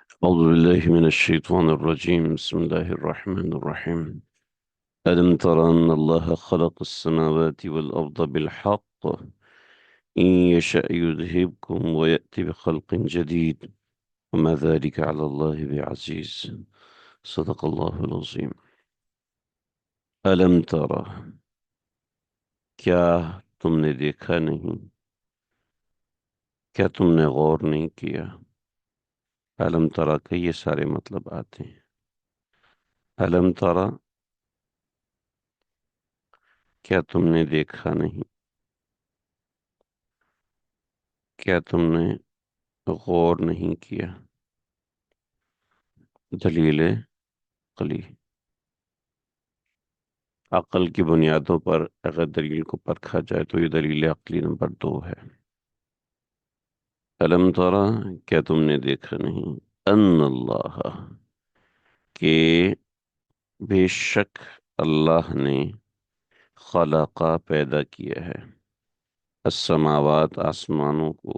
أعوذ بالله من الشيطان الرجيم. بسم الله الرحمن الرحيم. ألم تر أن الله خلق السماوات والأرض بالحق إن يشأ يذهبكم ويأتي بخلق جديد وما ذلك على الله بعزيز. صدق الله العظيم. ألم ترى، کیا تم نے دیکھا نہیں، کیا تم نے غور نہیں کیا؟ علم ترى کے یہ سارے مطلب آتے ہیں. علم ترى، کیا تم نے دیکھا نہیں، کیا تم نے غور نہیں کیا. دلیل عقلی، عقل کی بنیادوں پر اگر دلیل کو پرکھا جائے تو یہ دلیل عقلی نمبر 2 ہے. علم ترى، کیا تم نے دیکھا نہیں، ان اللہ، کہ بے شک اللہ نے خلقہ پیدا کیا ہے، السماوات آسمانوں کو،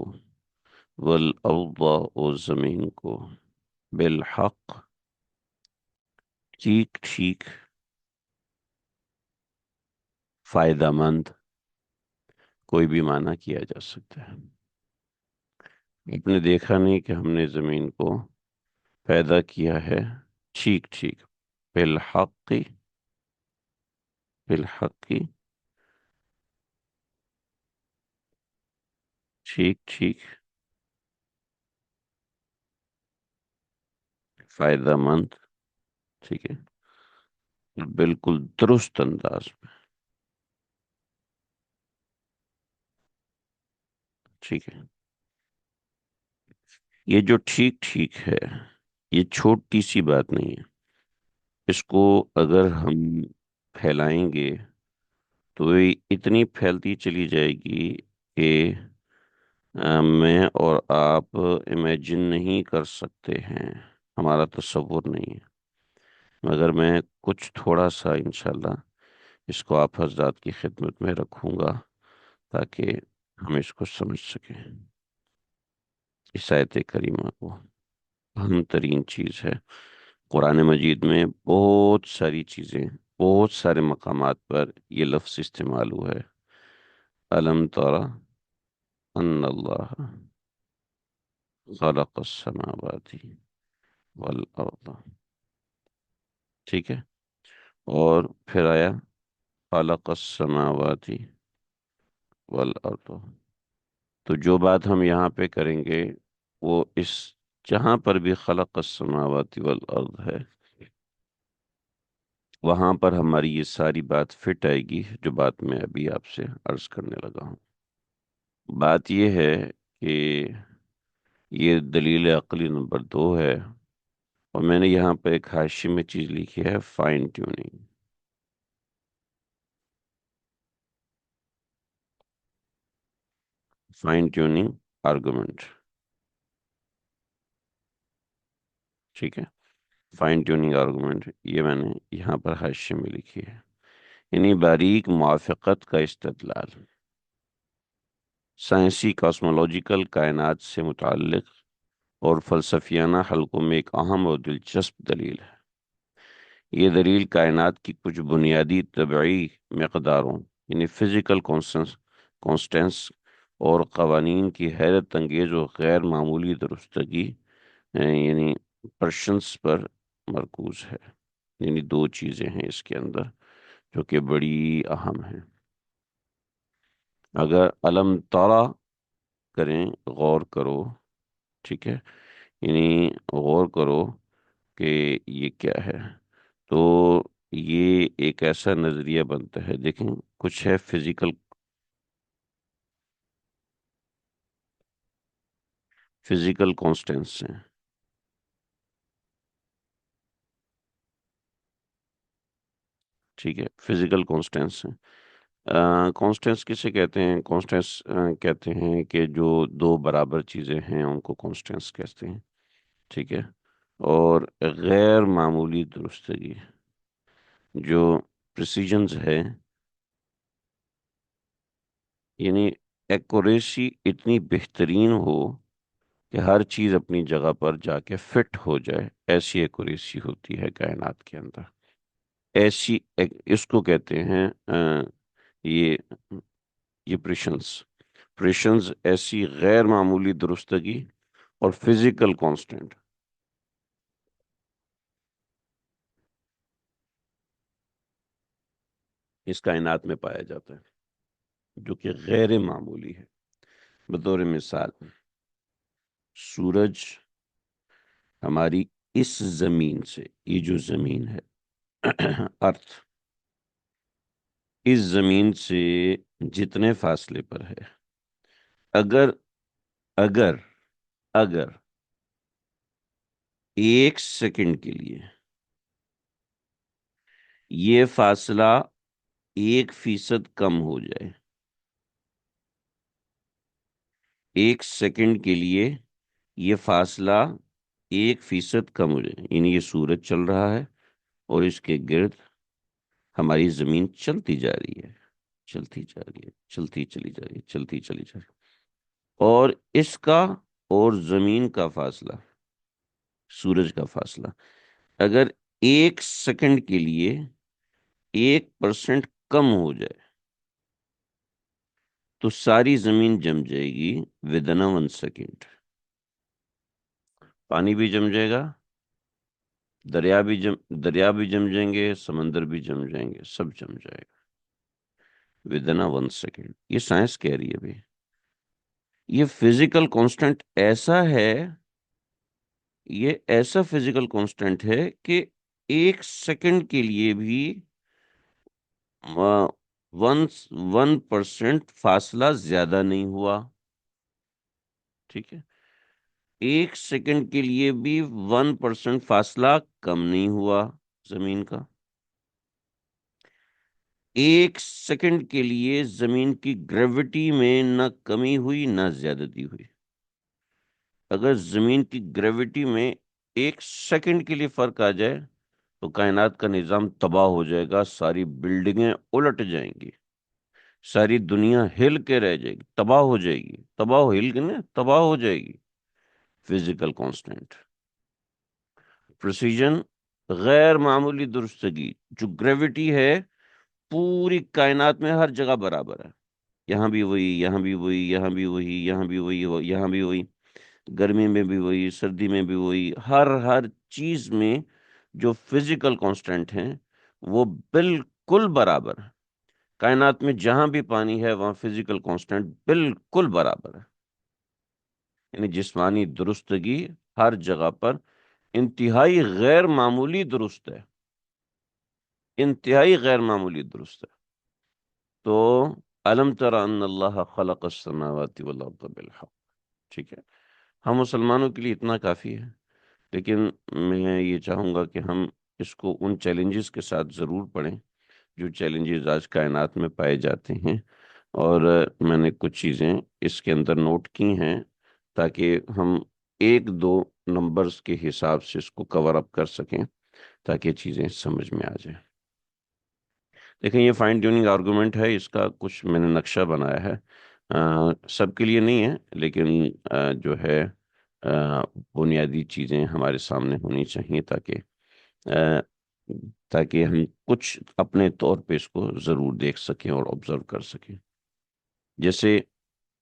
والارض اور زمین کو، بالحق ٹھیک ٹھیک، فائدہ مند، کوئی بھی معنی کیا جا سکتا ہے. آپ نے دیکھا نہیں کہ ہم نے زمین کو پیدا کیا ہے ٹھیک ٹھیک، بالحق، بالحق ٹھیک ٹھیک، فائدہ مند، ٹھیک ہے، بالکل درست انداز میں، ٹھیک ہے. یہ جو ٹھیک ٹھیک ہے، یہ چھوٹی سی بات نہیں ہے. اس کو اگر ہم پھیلائیں گے تو یہ اتنی پھیلتی چلی جائے گی کہ میں اور آپ امیجن نہیں کر سکتے ہیں، ہمارا تصور نہیں ہے. مگر میں کچھ تھوڑا سا انشاءاللہ اس کو آپ حضرات کی خدمت میں رکھوں گا تاکہ ہم اس کو سمجھ سکیں. اس آیت کریمہ کو اہم ترین چیز ہے. قرآن مجید میں بہت ساری چیزیں، بہت سارے مقامات پر یہ لفظ استعمال ہوا ہے. ألم تر ان اللہ خلق السماوات والارض، ٹھیک ہے، اور پھر آیا خلق السماوات والارض. تو جو بات ہم یہاں پہ کریں گے وہ اس جہاں پر بھی خلق السماوات والارض ہے وہاں پر ہماری یہ ساری بات فٹ آئے گی جو بات میں ابھی آپ سے عرض کرنے لگا ہوں. بات یہ ہے کہ یہ دلیل عقلی نمبر 2 ہے، اور میں نے یہاں پہ ایک حاشی میں چیز لکھی ہے، fine tuning. Fine tuning argument, ٹھیک ہے، فائن ٹیوننگ آرگومنٹ یہ میں نے یہاں پر حاشی میں لکھی ہے. یعنی باریک موافقت کا استدلال، سائنسی کاسمولوجیکل کائنات سے متعلق اور فلسفیانہ حلقوں میں ایک اہم اور دلچسپ دلیل ہے. یہ دلیل کائنات کی کچھ بنیادی طبعی مقداروں یعنی فزیکل کانسٹنس اور قوانین کی حیرت انگیز اور غیر معمولی درستگی یعنی پرشنس پر مرکوز ہے. یعنی 2 چیزیں ہیں اس کے اندر جو کہ بڑی اہم ہیں. اگر علم ترا کریں، غور کرو، ٹھیک ہے، یعنی غور کرو کہ یہ کیا ہے، تو یہ ایک ایسا نظریہ بنتا ہے. دیکھیں کچھ ہے فزیکل کانسٹنس ہیں، ٹھیک ہے، فزیکل کانسٹنس ہیں. کانسٹنس کسے کہتے ہیں؟ کانسٹنس کہتے ہیں کہ جو 2 برابر چیزیں ہیں ان کو کانسٹنس کہتے ہیں، ٹھیک ہے. اور غیر معمولی درستگی، جو پریسیجنز ہے، یعنی ایکوریسی اتنی بہترین ہو کہ ہر چیز اپنی جگہ پر جا کے فٹ ہو جائے، ایسی ایکوریسی ہوتی ہے کائنات کے اندر۔ اس کو کہتے ہیں یہ یہ پریشنز ایسی غیر معمولی درستگی اور فزیکل کانسٹنٹ اس کائنات میں پایا جاتا ہے، جو کہ غیر معمولی ہے۔ بطور مثال، سورج ہماری اس زمین سے، یہ جو زمین ہے ارتھ، اس زمین سے جتنے فاصلے پر ہے، اگر اگر اگر 1 سیکنڈ کے لیے یہ فاصلہ 1% کم ہو جائے، 1 سیکنڈ کے لیے یہ فاصلہ 1% کم ہو جائے، یعنی یہ سورج چل رہا ہے اور اس کے گرد ہماری زمین چلتی جا رہی ہے، چلتی جا رہی ہے، چلتی چلی جا رہی ہے، چلتی چلی جا رہی ہے، اور اس کا اور زمین کا فاصلہ، سورج کا فاصلہ، اگر 1 سیکنڈ کے لیے 1% کم ہو جائے تو ساری زمین جم جائے گی ودن 1 سیکنڈ۔ پانی بھی جم جائے گا، دریا بھی جم جائیں گے، سمندر بھی جم جائیں گے، سب جم جائے گا ودن 1 سیکنڈ۔ یہ سائنس کہہ رہی ہے بھی، یہ فزیکل کانسٹنٹ ایسا ہے، یہ ایسا فزیکل کانسٹنٹ ہے کہ 1 سیکنڈ کے لیے بھی 1% فاصلہ زیادہ نہیں ہوا، ٹھیک ہے؟ 1 سیکنڈ کے لیے بھی 1% فاصلہ کم نہیں ہوا زمین کا، 1 سیکنڈ کے لیے زمین کی گریوٹی میں نہ کمی ہوئی نہ زیادتی ہوئی۔ اگر زمین کی گریوٹی میں 1 سیکنڈ کے لیے فرق آ جائے تو کائنات کا نظام تباہ ہو جائے گا، ساری بلڈنگیں الٹ جائیں گی، ساری دنیا ہل کے رہ جائے گی، تباہ ہو جائے گی، تباہ ہل کے نا تباہ ہو جائے گی۔ فزیکل کانسٹنٹ، پریسیجن، غیر معمولی درستگی، جو گریوٹی ہے پوری کائنات میں ہر جگہ برابر ہے، یہاں بھی وہی، یہاں بھی وہی، یہاں بھی وہی، یہاں بھی وہی، یہاں بھی وہی، گرمی میں بھی وہی، سردی میں بھی وہی، ہر چیز میں جو فزیکل کانسٹنٹ ہیں وہ بالکل برابر ہے۔ کائنات میں جہاں بھی پانی ہے وہاں فزیکل کانسٹنٹ بالکل برابر ہے، یعنی جسمانی درستگی ہر جگہ پر انتہائی غیر معمولی درست ہے، انتہائی غیر معمولی درست ہے۔ تو الم تر ان اللہ خلق السماوات والارض بالحق، ٹھیک ہے؟ ہم مسلمانوں کے لیے اتنا کافی ہے، لیکن میں یہ چاہوں گا کہ ہم اس کو ان چیلنجز کے ساتھ ضرور پڑھیں جو چیلنجز آج کائنات میں پائے جاتے ہیں، اور میں نے کچھ چیزیں اس کے اندر نوٹ کی ہیں تاکہ ہم 1-2 نمبرز کے حساب سے اس کو کور اپ کر سکیں، تاکہ چیزیں سمجھ میں آ جائیں۔ دیکھیں، یہ فائن ٹیوننگ آرگومنٹ ہے، اس کا کچھ میں نے نقشہ بنایا ہے، سب کے لیے نہیں ہے، لیکن جو ہے بنیادی چیزیں ہمارے سامنے ہونی چاہیے آ، تاکہ ہم کچھ اپنے طور پہ اس کو ضرور دیکھ سکیں اور آبزرو کر سکیں۔ جیسے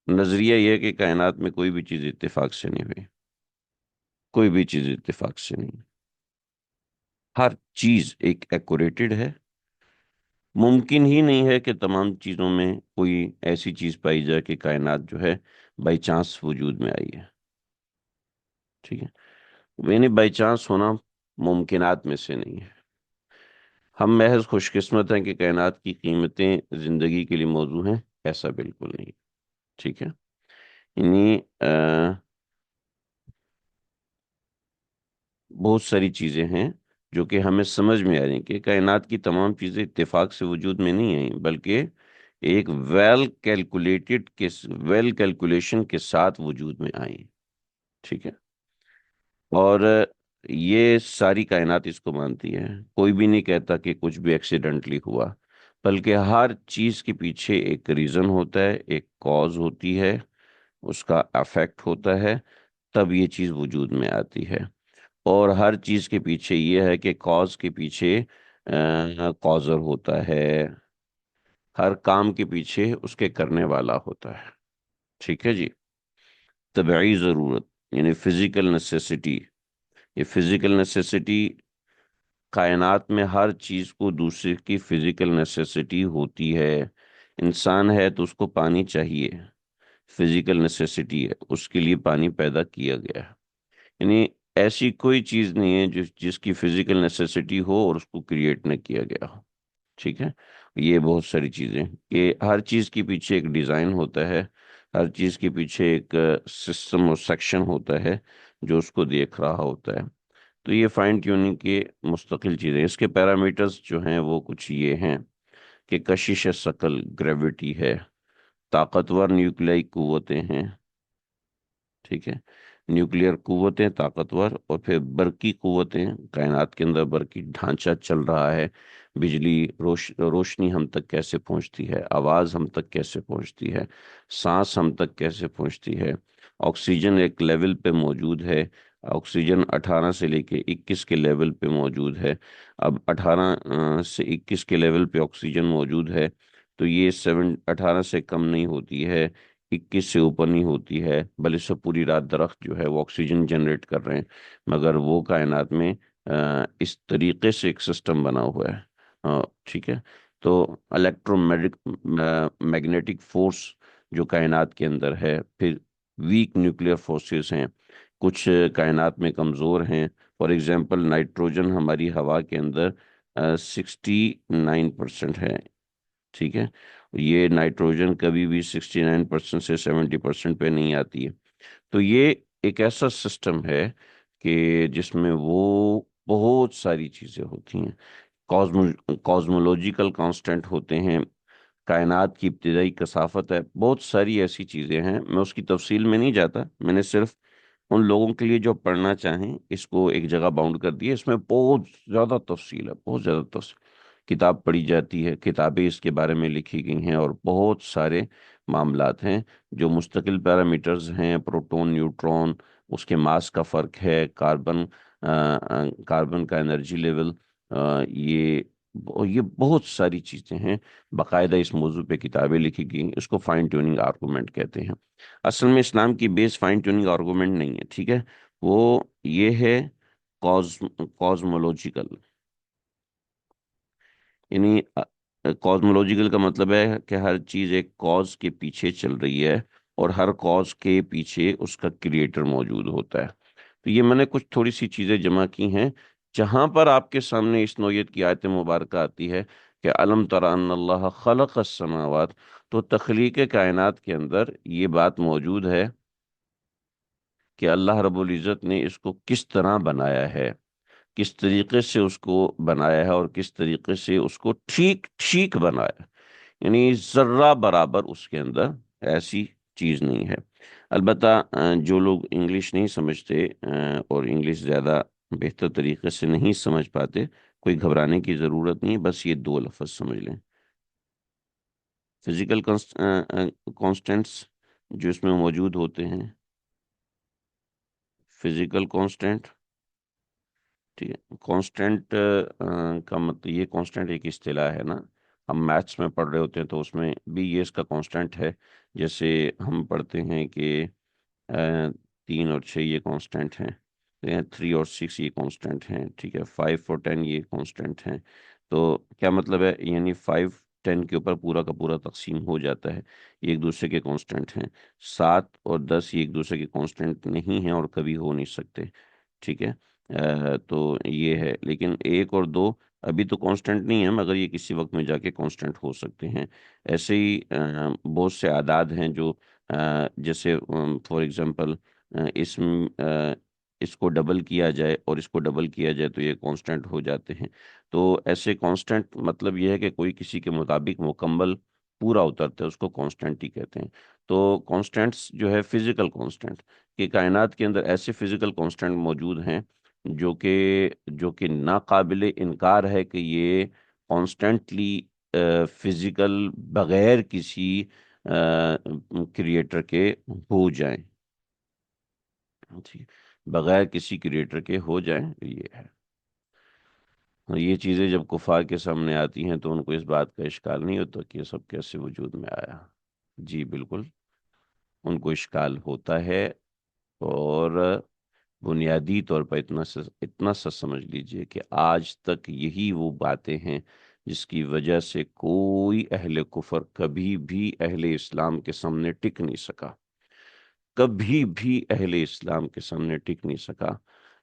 نظریہ یہ ہے کہ کائنات میں کوئی بھی چیز اتفاق سے نہیں ہوئی، کوئی بھی چیز اتفاق سے نہیں، ہر چیز ایک ایکوریٹڈ ہے۔ ممکن ہی نہیں ہے کہ تمام چیزوں میں کوئی ایسی چیز پائی جائے کہ کائنات جو ہے بائی چانس وجود میں آئی ہے، ٹھیک ہے؟ یعنی بائی چانس ہونا ممکنات میں سے نہیں ہے۔ ہم محض خوش قسمت ہیں کہ کائنات کی قیمتیں زندگی کے لیے موضوع ہیں، ایسا بالکل نہیں، ٹھیک ہے؟ یعنی بہت ساری چیزیں ہیں جو کہ ہمیں سمجھ میں آ رہی ہیں کہ کائنات کی تمام چیزیں اتفاق سے وجود میں نہیں آئیں، بلکہ ایک ویل کیلکولیشن کے ساتھ وجود میں آئیں، ٹھیک ہے؟ اور یہ ساری کائنات اس کو مانتی ہے، کوئی بھی نہیں کہتا کہ کچھ بھی ایکسیڈنٹلی ہوا، بلکہ ہر چیز کے پیچھے ایک ریزن ہوتا ہے، ایک کاز ہوتی ہے، اس کا افیکٹ ہوتا ہے، تب یہ چیز وجود میں آتی ہے۔ اور ہر چیز کے پیچھے یہ ہے کہ کاز کے پیچھے کازر ہوتا ہے، ہر کام کے پیچھے اس کے کرنے والا ہوتا ہے۔ ٹھیک ہے جی۔ طبعی ضرورت یعنی فزیکل نیسیسٹی، یہ فزیکل نیسیسٹی کائنات میں ہر چیز کو دوسرے کی فزیکل نیسیسٹی ہوتی ہے۔ انسان ہے تو اس کو پانی چاہیے، فزیکل نیسیسٹی ہے، اس کے لیے پانی پیدا کیا گیا ہے۔ یعنی ایسی کوئی چیز نہیں ہے جس کی فزیکل نیسیسٹی ہو اور اس کو کریٹ نہ کیا گیا ہو۔ ٹھیک ہے۔ یہ بہت ساری چیزیں کہ ہر چیز کے پیچھے ایک ڈیزائن ہوتا ہے، ہر چیز کے پیچھے ایک سسٹم اور سیکشن ہوتا ہے جو اس کو دیکھ رہا ہوتا ہے۔ تو یہ فائن ٹیوننگ کے مستقل چیزیں، اس کے پیرامیٹرز جو ہیں وہ کچھ یہ ہیں کہ کشش ثقل گریوٹی ہے، طاقتور نیوکلیائی قوتیں ہیں، ٹھیک ہے، نیوکلیئر قوتیں طاقتور، اور پھر برقی قوتیں، کائنات کے اندر برقی ڈھانچہ چل رہا ہے، بجلی روشنی ہم تک کیسے پہنچتی ہے، آواز ہم تک کیسے پہنچتی ہے، سانس ہم تک کیسے پہنچتی ہے، آکسیجن ایک لیول پہ موجود ہے، آکسیجن 18 سے لے کے 21 کے لیول پہ موجود ہے۔ اب 18 سے 21 کے لیول پہ آکسیجن موجود ہے تو یہ 18 سے کم نہیں ہوتی ہے، 21 سے اوپر نہیں ہوتی ہے، بلکہ سب پوری رات درخت جو ہے وہ آکسیجن جنریٹ کر رہے ہیں، مگر وہ کائنات میں اس طریقے سے ایک سسٹم بنا ہوا ہے۔ ٹھیک ہے۔ تو الیکٹرو میگنیٹک فورس جو کائنات کے اندر ہے، پھر ویک نیوکلیئر فورسز ہیں، کچھ کائنات میں کمزور ہیں۔ فار ایگزامپل نائٹروجن ہماری ہوا کے اندر 69% ہے، ٹھیک ہے، یہ نائٹروجن کبھی بھی 69% سے 70% پہ نہیں آتی ہے۔ تو یہ ایک ایسا سسٹم ہے کہ جس میں وہ بہت ساری چیزیں ہوتی ہیں، کازمولوجیکل کانسٹنٹ ہوتے ہیں، کائنات کی ابتدائی کثافت ہے، بہت ساری ایسی چیزیں ہیں۔ میں اس کی تفصیل میں نہیں جاتا، میں نے صرف ان لوگوں کے لیے جو پڑھنا چاہیں اس کو ایک جگہ باؤنڈ کر دیا۔ اس میں بہت زیادہ تفصیل ہے، بہت زیادہ تفصیل، کتاب پڑھی جاتی ہے، کتابیں اس کے بارے میں لکھی گئی ہیں، اور بہت سارے معاملات ہیں جو مستقل پیرامیٹرز ہیں، پروٹون نیوٹرون، اس کے ماس کا فرق ہے، کاربن کا انرجی لیول، یہ یہ بہت ساری چیزیں ہیں، باقاعدہ اس موضوع پہ کتابیں لکھی گئی ہیں۔ اس کو فائن ٹیوننگ آرگومنٹ کہتے ہیں۔ اصل میں اسلام کی بیس فائن ٹیوننگ آرگومنٹ نہیں ہے، ٹھیک ہے، وہ یہ ہے کازمولوجیکل، یعنی کازمولوجیکل کا مطلب ہے کہ ہر چیز ایک کاز کے پیچھے چل رہی ہے، اور ہر کاز کے پیچھے اس کا کریٹر موجود ہوتا ہے۔ تو یہ میں نے کچھ تھوڑی سی چیزیں جمع کی ہیں جہاں پر آپ کے سامنے اس نوعیت کی آیت مبارکہ آتی ہے کہ علم تر ان اللہ خلق السماوات، تو تخلیق کائنات کے اندر یہ بات موجود ہے کہ اللہ رب العزت نے اس کو کس طرح بنایا ہے، کس طریقے سے اس کو بنایا ہے، اور کس طریقے سے اس کو ٹھیک ٹھیک بنایا ہے۔ یعنی ذرہ برابر اس کے اندر ایسی چیز نہیں ہے۔ البتہ جو لوگ انگلش نہیں سمجھتے اور انگلش زیادہ بہتر طریقے سے نہیں سمجھ پاتے، کوئی گھبرانے کی ضرورت نہیں، بس یہ دو لفظ سمجھ لیں، فزیکل کانسٹینٹس جو اس میں موجود ہوتے ہیں، فزیکل کانسٹینٹ، ٹھیک ہے، کانسٹینٹ کا مطلب، یہ کانسٹینٹ ایک اصطلاح ہے نا، ہم میتھس میں پڑھ رہے ہوتے ہیں تو اس میں بھی یہ اس کا کانسٹینٹ ہے۔ جیسے ہم پڑھتے ہیں کہ 3 اور 6 یہ کانسٹینٹ ہیں، 3 اور 6 یہ کانسٹینٹ ہیں، ٹھیک ہے، 5 اور 10 یہ کانسٹینٹ ہیں۔ تو کیا مطلب ہے؟ یعنی 5 10 کے اوپر پورا کا پورا تقسیم ہو جاتا ہے، یہ ایک دوسرے کے کانسٹینٹ ہیں۔ 7 اور 10 یہ ایک دوسرے کے کانسٹینٹ نہیں ہیں اور کبھی ہو نہیں سکتے، ٹھیک ہے۔ تو یہ ہے، لیکن 1 اور 2 ابھی تو کانسٹنٹ نہیں ہے، مگر یہ کسی وقت میں جا کے کانسٹنٹ ہو سکتے ہیں۔ ایسے ہی بہت سے اعداد ہیں جو جیسے فار ایگزامپل اس کو ڈبل کیا جائے اور اس کو ڈبل کیا جائے تو یہ کانسٹنٹ ہو جاتے ہیں۔ تو ایسے کانسٹنٹ مطلب یہ ہے کہ کوئی کسی کے مطابق مکمل پورا اترتا ہے، اس کو کانسٹنٹ ہی کہتے ہیں۔ تو کانسٹنٹس جو ہے فزیکل کانسٹنٹ، کہ کائنات کے اندر ایسے فزیکل کانسٹنٹ موجود ہیں جو کہ ناقابل انکار ہے کہ یہ کانسٹنٹلی فزیکل بغیر کسی کریٹر کے ہو جائیں۔ جی، بغیر کسی کریٹر کے ہو جائیں یہ ہے. اور یہ چیزیں جب کفار کے سامنے آتی ہیں تو ان کو اس بات کا اشکال نہیں ہوتا کہ یہ سب کیسے وجود میں آیا. جی بالکل، ان کو اشکال ہوتا ہے. اور بنیادی طور پر اتنا سا سمجھ لیجئے کہ آج تک یہی وہ باتیں ہیں جس کی وجہ سے کوئی اہل کفر کبھی بھی اہل اسلام کے سامنے ٹک نہیں سکا. کبھی بھی اہل اسلام کے سامنے ٹک نہیں سکا.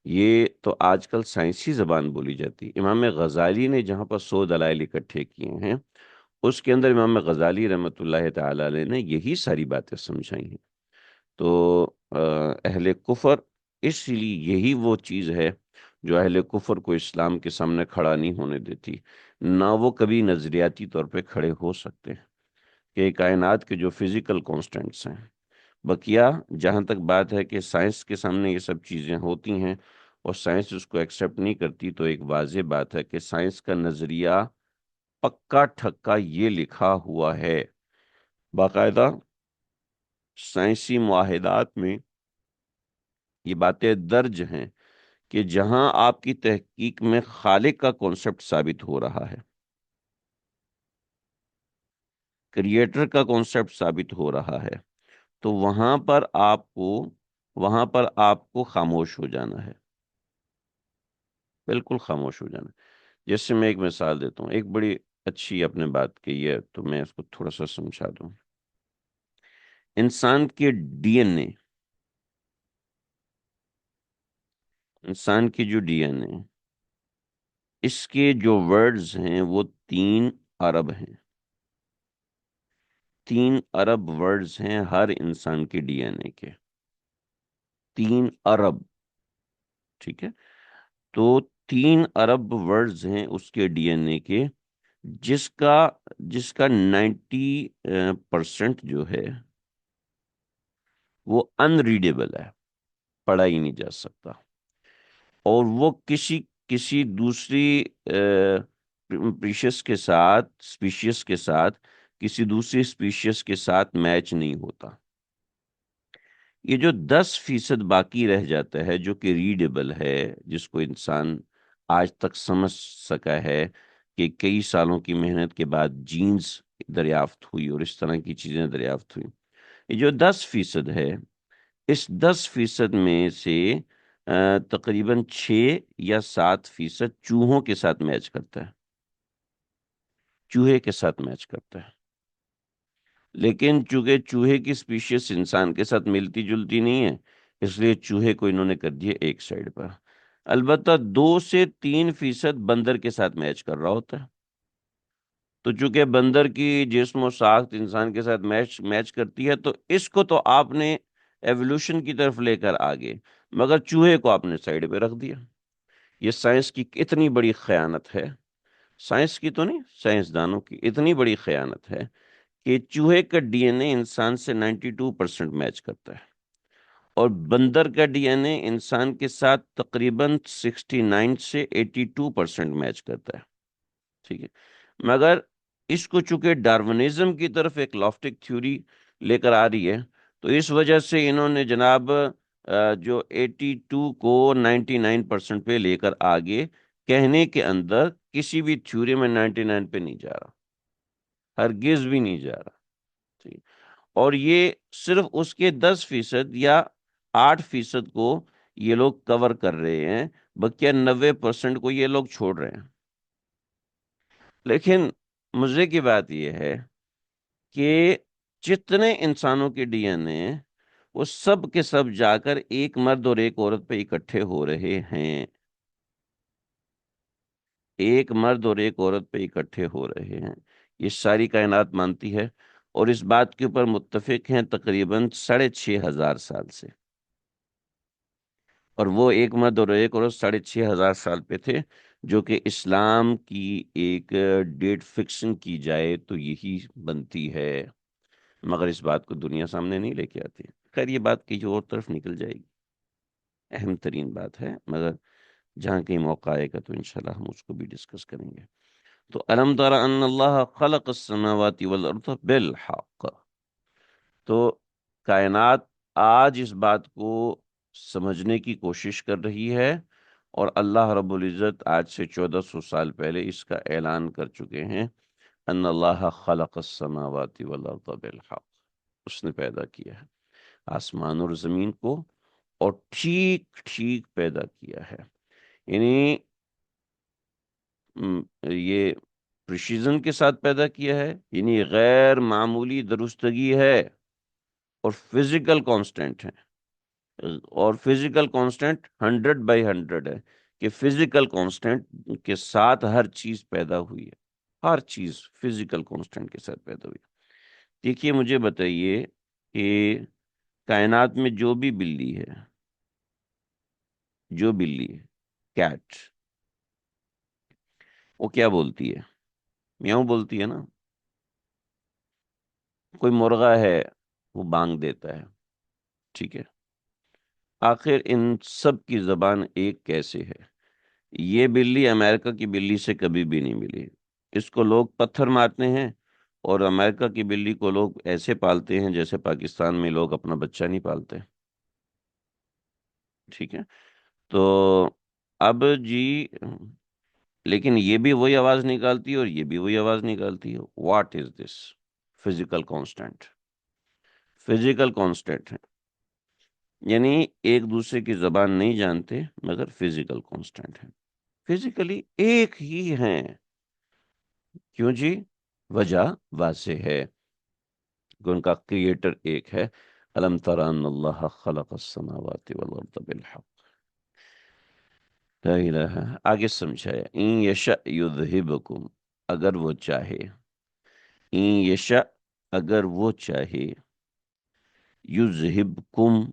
یہ تو آج کل سائنسی زبان بولی جاتی. امام غزالی نے جہاں پر 100 دلائل اکٹھے کیے ہیں، اس کے اندر امام غزالی رحمۃ اللہ تعالی علیہ نے یہی ساری باتیں سمجھائی ہیں. تو اہل کفر، اس لیے یہی وہ چیز ہے جو اہل کفر کو اسلام کے سامنے کھڑا نہیں ہونے دیتی. نہ وہ کبھی نظریاتی طور پہ کھڑے ہو سکتے ہیں کہ کائنات کے جو فزیکل کانسٹنٹس ہیں. بقیہ جہاں تک بات ہے کہ سائنس کے سامنے یہ سب چیزیں ہوتی ہیں اور سائنس اس کو ایکسیپٹ نہیں کرتی، تو ایک واضح بات ہے کہ سائنس کا نظریہ پکا ٹھکا یہ لکھا ہوا ہے باقاعدہ سائنسی معاہدات میں، یہ باتیں درج ہیں کہ جہاں آپ کی تحقیق میں خالق کا کانسیپٹ ثابت ہو رہا ہے، کریٹر کا کانسیپٹ ثابت ہو رہا ہے، تو وہاں پر آپ کو خاموش ہو جانا ہے. بالکل خاموش ہو جانا ہے. جیسے میں ایک مثال دیتا ہوں، ایک بڑی اچھی آپ نے بات کی ہے تو میں اس کو تھوڑا سا سمجھا دوں. انسان کے ڈی این اے، انسان کی جو ڈی این اے، اس کے جو ورڈز ہیں وہ 3 ارب ہیں. 3 ارب ورڈز ہیں ہر انسان کے ڈی این اے کے. 3 ارب. ٹھیک ہے. تو 3 ارب ورڈز ہیں اس کے ڈی این اے کے، جس کا 90% جو ہے وہ ان ریڈیبل ہے، پڑھا ہی نہیں جا سکتا. اور وہ کسی دوسری پریشس کے ساتھ اسپیشیز کے ساتھ کسی دوسری اسپیشیز کے ساتھ میچ نہیں ہوتا. یہ جو 10% باقی رہ جاتا ہے جو کہ ریڈیبل ہے، جس کو انسان آج تک سمجھ سکا ہے کہ کئی سالوں کی محنت کے بعد جینز دریافت ہوئی اور اس طرح کی چیزیں دریافت ہوئی، یہ جو 10% ہے، اس 10% میں سے تقریباً 6 یا 7% چوہوں کے ساتھ میچ کرتا ہے، چوہے کے ساتھ میچ کرتا ہے. لیکن چونکہ چوہے کی اسپیشیز انسان کے ساتھ ملتی جلتی نہیں ہے، اس لیے چوہے کو انہوں نے کر دیا ایک سائڈ پر. البتہ 2 سے 3% بندر کے ساتھ میچ کر رہا ہوتا ہے. تو چونکہ بندر کی جسم و ساخت انسان کے ساتھ میچ کرتی ہے، تو اس کو تو آپ نے ایوولوشن کی طرف لے کر آگے، مگر چوہے کو آپ نے سائڈ پہ رکھ دیا. یہ سائنس کی اتنی بڑی خیانت ہے، سائنس کی تو نہیں، سائنسدانوں کی اتنی بڑی خیانت ہے کہ چوہے کا ڈی این اے انسان سے 92% میچ کرتا ہے، اور بندر کا ڈی این اے انسان کے ساتھ تقریباً 69 سے 82% میچ کرتا ہے. ٹھیک ہے. مگر اس کو چونکہ ڈارونزم کی طرف ایک لافٹک تھیوری لے کر آ رہی ہے، تو اس وجہ سے انہوں نے جناب جو 82 کو 99% پہ لے کر آگے، کہنے کے اندر کسی بھی تھیوری میں 99 پہ نہیں جا رہا، ہرگز بھی نہیں جا رہا. ٹھیک. اور یہ صرف اس کے 10% یا 8% کو یہ لوگ کور کر رہے ہیں، بقیہ 90% کو یہ لوگ چھوڑ رہے ہیں. لیکن مزے کی بات یہ ہے کہ جتنے انسانوں کے ڈی این اے وہ سب کے سب جا کر ایک مرد اور ایک عورت پہ اکٹھے ہو رہے ہیں. ایک مرد اور ایک عورت پہ اکٹھے ہو رہے ہیں. یہ ساری کائنات مانتی ہے اور اس بات کے اوپر متفق ہیں تقریباً 6500 سال سے. اور وہ ایک مرد اور ایک عورت 6500 سال پہ تھے، جو کہ اسلام کی ایک ڈیٹ فکسنگ کی جائے تو یہی بنتی ہے، مگر اس بات کو دنیا سامنے نہیں لے کے آتی. خیر یہ بات کسی اور طرف نکل جائے گی، اہم ترین بات ہے، مگر جہاں کہیں موقع آئے گا تو انشاءاللہ ہم اس کو بھی ڈسکس کریں گے. تو الم تر ان اللہ خلق السماوات والارض بالحق. تو کائنات آج اس بات کو سمجھنے کی کوشش کر رہی ہے، اور اللہ رب العزت آج سے 1400 سال پہلے اس کا اعلان کر چکے ہیں، ان اللہ خلق السماوات والارض بالحق، اس نے پیدا کیا ہے آسمان اور زمین کو، اور ٹھیک ٹھیک پیدا کیا ہے، یعنی یہ پریشیزن کے ساتھ پیدا کیا ہے، یعنی غیر معمولی درستگی ہے، اور فزیکل کانسٹنٹ ہے، اور فزیکل کانسٹنٹ 100/100 ہے، کہ فزیکل کانسٹنٹ کے ساتھ ہر چیز پیدا ہوئی ہے، ہر چیز فزیکل کانسٹنٹ کے ساتھ پیدا ہوئی ہے۔ دیکھیے مجھے بتائیے کہ کائنات میں جو بھی بلی ہے، جو بلی ہے، کیٹ، وہ کیا بولتی ہے؟ میاؤں بولتی ہے نا۔ کوئی مرغا ہے، وہ بانگ دیتا ہے، ٹھیک ہے۔ آخر ان سب کی زبان ایک کیسے ہے؟ یہ بلی امریکہ کی بلی سے کبھی بھی نہیں ملی، اس کو لوگ پتھر مارتے ہیں، اور امریکہ کی بلی کو لوگ ایسے پالتے ہیں جیسے پاکستان میں لوگ اپنا بچہ نہیں پالتے، ٹھیک ہے۔ تو اب جی، لیکن یہ بھی وہی آواز نکالتی ہے اور یہ بھی وہی آواز نکالتی ہے، what is this? Physical constant, physical constant ہے، یعنی ایک دوسرے کی زبان نہیں جانتے مگر فزیکل کانسٹنٹ ہے، فزیکلی ایک ہی ہیں۔ کیوں جی؟ وجہ واضح ہے کہ ان کا کریٹر ایک ہے، الم تر ان اللہ خلق السماوات والارض بالحق، لا الہ، آگے سمجھایا، ان یشاء یذہبکم، اگر وہ چاہے، ان یشاء، اگر وہ چاہے، یذہبکم،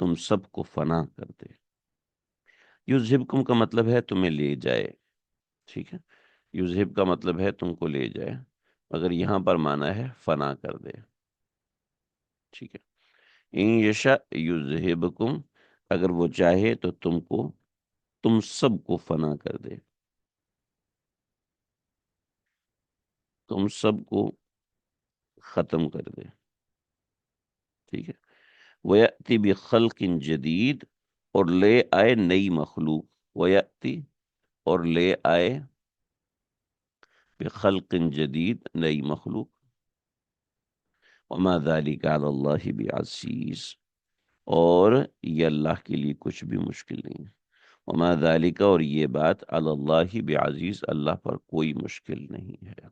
تم سب کو فنا کر دے، یذہبکم کا مطلب ہے تمہیں لے جائے، ٹھیک ہے، یذہب کا مطلب ہے تم کو لے جائے، مگر یہاں پر معنی ہے فنا کر دے، ٹھیک ہے۔ ان یشاء یذہبکم، اگر وہ چاہے تو تم سب کو فنا کر دے، تم سب کو ختم کر دے، ٹھیک ہے۔ وَيَأْتِ بِخَلْقٍ جدید، اور لے آئے نئی مخلوق، وَيَأْتِ، اور لے آئے بخلق جدید، نئی مخلوق، وما ذلك علی اللہ بعزیز، اور یہ اللہ کے لیے کچھ بھی مشکل نہیں ہے، وما ذلك، اور یہ بات علی اللہ بعزیز، اللہ پر کوئی مشکل نہیں ہے،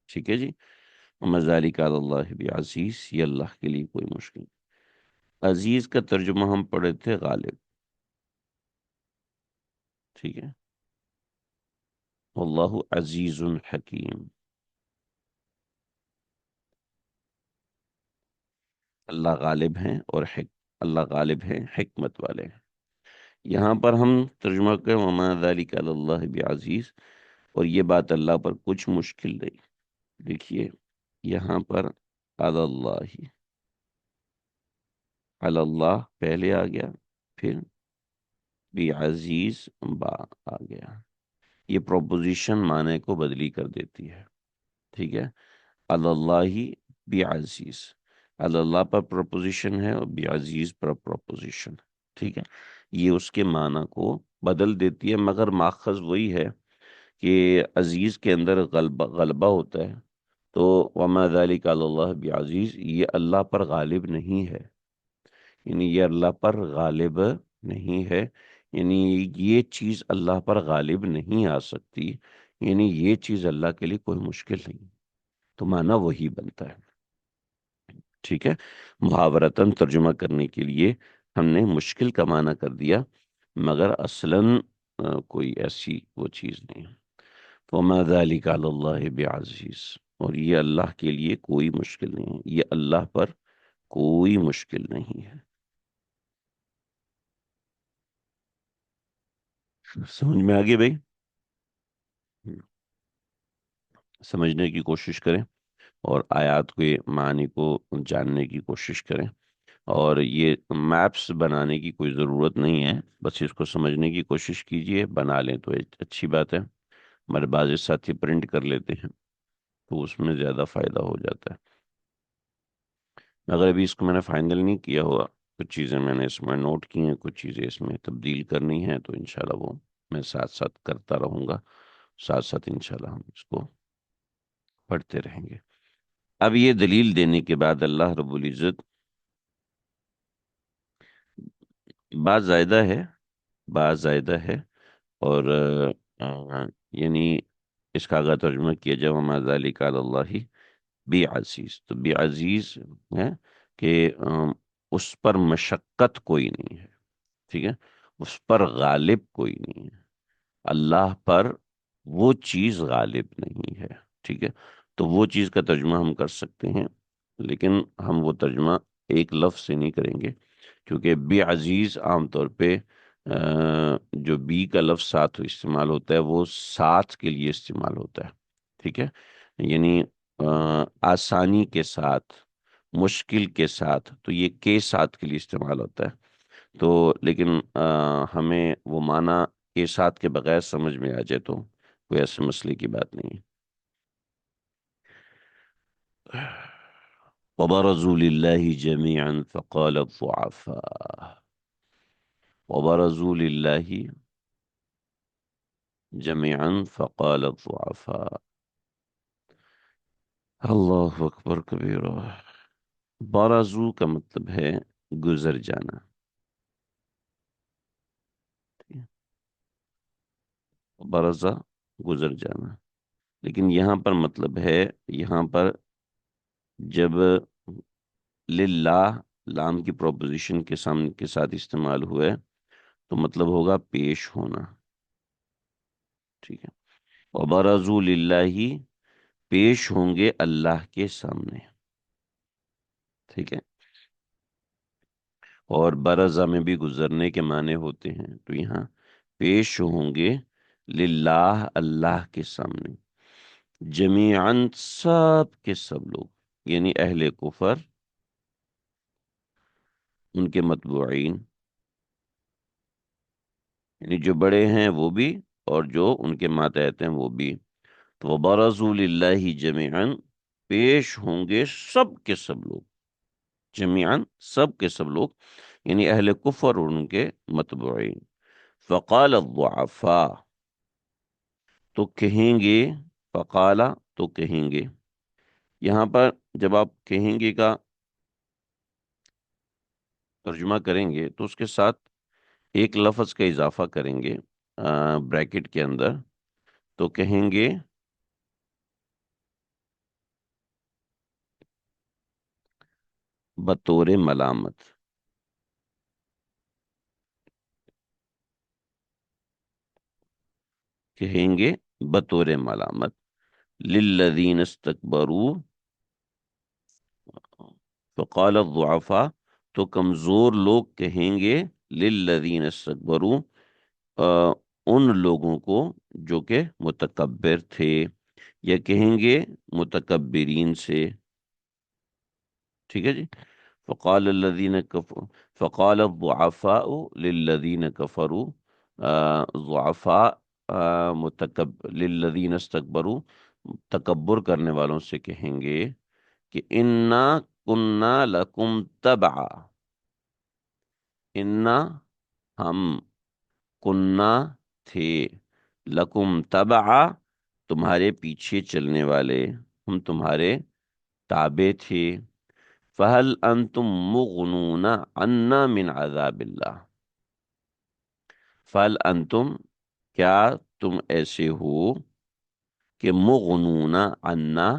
ٹھیک ہے جی۔ وما ذلك علی اللہ بعزیز، یہ اللہ کے لیے کوئی مشکل نہیں۔ عزیز کا ترجمہ ہم پڑھے تھے غالب، ٹھیک ہے، واللہ عزیز حکیم، اللہ غالب ہیں، اور اللہ غالب ہیں، حکمت والے ہیں۔ یہاں پر ہم ترجمہ کریں وما ذلک علی اللہ بعزیز، اور یہ بات اللہ پر کچھ مشکل نہیں۔ دیکھیے یہاں پر علی اللہ پہلے آ گیا، پھر بعزیز با آ گیا، یہ پروپوزیشن معنی کو بدلی کر دیتی ہے، ٹھیک ہے۔ اللہ بعزیز، اللہ پر پروپوزیشن ہے، اور بعزیز پر پروپوزیشن، ٹھیک ہے، یہ اس کے معنی کو بدل دیتی ہے، مگر ماخذ وہی ہے کہ عزیز کے اندر غلبہ ہوتا ہے، تو وما ذلک علی اللہ بعزیز، یہ اللہ پر غالب نہیں ہے، یعنی یہ اللہ پر غالب نہیں ہے، یعنی یہ چیز اللہ پر غالب نہیں آ سکتی، یعنی یہ چیز اللہ کے لیے کوئی مشکل نہیں، تو معنی وہی بنتا ہے، ٹھیک ہے۔ محاورتاً ترجمہ کرنے کے لیے ہم نے مشکل کا معنی کر دیا، مگر اصلاً کوئی ایسی وہ چیز نہیں ہے۔ وَمَا ذَلِكَ عَلَى اللَّهِ بِعَزِيزٍ، اور یہ اللہ کے لیے کوئی مشکل نہیں ہے، یہ اللہ پر کوئی مشکل نہیں ہے۔ سمجھ میں آگے بھائی؟ سمجھنے کی کوشش کریں، اور آیات کے معنی کو جاننے کی کوشش کریں، اور یہ میپس بنانے کی کوئی ضرورت نہیں ہے، بس اس کو سمجھنے کی کوشش کیجئے، بنا لیں تو اچھی بات ہے، ہمارے بعض ساتھی پرنٹ کر لیتے ہیں تو اس میں زیادہ فائدہ ہو جاتا ہے، اگر ابھی اس کو میں نے فائنل نہیں کیا ہوا کچھ چیزیں میں نے اس میں نوٹ کی ہیں، کچھ چیزیں اس میں تبدیل کرنی ہیں، تو انشاءاللہ وہ میں ساتھ ساتھ کرتا رہوں گا، ساتھ ساتھ انشاءاللہ ہم اس کو پڑھتے رہیں گے۔ اب یہ دلیل دینے کے بعد اللہ رب العزت، بات زائدہ ہے، بات زائدہ ہے، اور یعنی اس کا اگر ترجمہ کیا جائے وما ذالک علی اللہ بی عزیز، تو بی عزیز ہے کہ اس پر مشقت کوئی نہیں ہے، ٹھیک ہے، اس پر غالب کوئی نہیں ہے، اللہ پر وہ چیز غالب نہیں ہے، ٹھیک ہے۔ تو وہ چیز کا ترجمہ ہم کر سکتے ہیں، لیکن ہم وہ ترجمہ ایک لفظ سے نہیں کریں گے، کیونکہ بی عزیز عام طور پہ جو بی کا لفظ ساتھ استعمال ہوتا ہے وہ ساتھ کے لیے استعمال ہوتا ہے، ٹھیک ہے، یعنی آسانی کے ساتھ، مشکل کے ساتھ، تو یہ کے ساتھ کے لیے استعمال ہوتا ہے، تو لیکن ہمیں وہ معنی کے ساتھ کے بغیر سمجھ میں آ جائے تو کوئی ایسے مسئلے کی بات نہیں ہے۔ وبرزوا لله جميعا فقال الضعفاء، وبرزوا لله جميعا فقال الضعفاء، اللہ اکبر کبیرہ۔ برزو کا مطلب ہے گزر جانا، برزہ گزر جانا، لیکن یہاں پر مطلب ہے، یہاں پر جب للہ لام کی پروپوزیشن کے سامنے کے ساتھ استعمال ہوئے تو مطلب ہوگا پیش ہونا، ٹھیک ہے، وبرزوا للہ، پیش ہوں گے اللہ کے سامنے، ٹھیک ہے، اور برزہ میں بھی گزرنے کے معنی ہوتے ہیں، تو یہاں پیش ہوں گے للہ، اللہ کے سامنے، جمیعاً سب کے سب لوگ، یعنی اہل کفر، ان کے متبوعین، یعنی جو بڑے ہیں وہ بھی اور جو ان کے ماتحت ہیں وہ بھی، تو وبرزوا للہ جمیعاً، پیش ہوں گے سب کے سب لوگ، جمیعاً سب کے سب لوگ، یعنی اہل کفر اور ان کے متبوعین، فقال الضعفاء، تو کہیں گے، فقالا تو کہیں گے، یہاں پر جب آپ کہیں گے کا ترجمہ کریں گے تو اس کے ساتھ ایک لفظ کا اضافہ کریں گے بریکٹ کے اندر، تو کہیں گے بطور ملامت، کہیں گے بطور ملامت، للذین استکبروا، فقال الضعفاء، تو کمزور لوگ کہیں گے للذین استکبروا، آ، ان لوگوں کو جو کہ متکبر تھے، یا کہیں گے متکبرین سے، ٹھیک ہے جی، فقال الذین کفروا، فقال الضعفاء للذین کفروا، ضعفاء للذین استکبروا، تکبر کرنے والوں سے کہیں گے کہ انا کننا لکم تبعا، انا ہم، کننا تھے، لکم تبعا تمہارے پیچھے چلنے والے، ہم تمہارے تابع تھے، فہل انتم مغنون عنا من عذاب اللہ، فہل انتم کیا تم ایسے ہو کہ مغنون عنا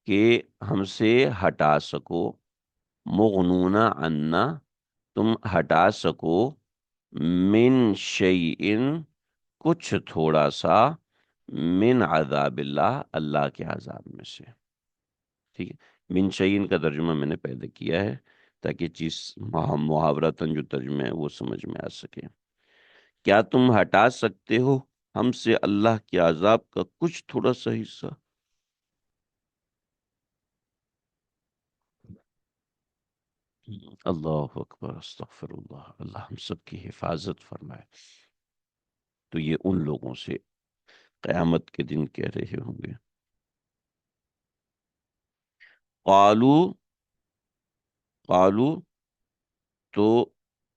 کہ ہم سے ہٹا سکو، مغنون عنا تم ہٹا سکو، من شیئن کچھ تھوڑا سا، من عذاب اللہ اللہ کے عذاب میں سے، ٹھیک ہے، من شیئن کا ترجمہ میں نے پہلے کیا ہے تاکہ چیز محاورتاً جو ترجمہ ہے وہ سمجھ میں آ سکے، کیا تم ہٹا سکتے ہو ہم سے اللہ کے عذاب کا کچھ تھوڑا سا حصہ؟ اللہ اکبر، استغفر اللہ، اللہ ہم سب کی حفاظت فرمائے۔ تو یہ ان لوگوں سے قیامت کے دن کہہ رہے ہوں گے، قالو، قالو تو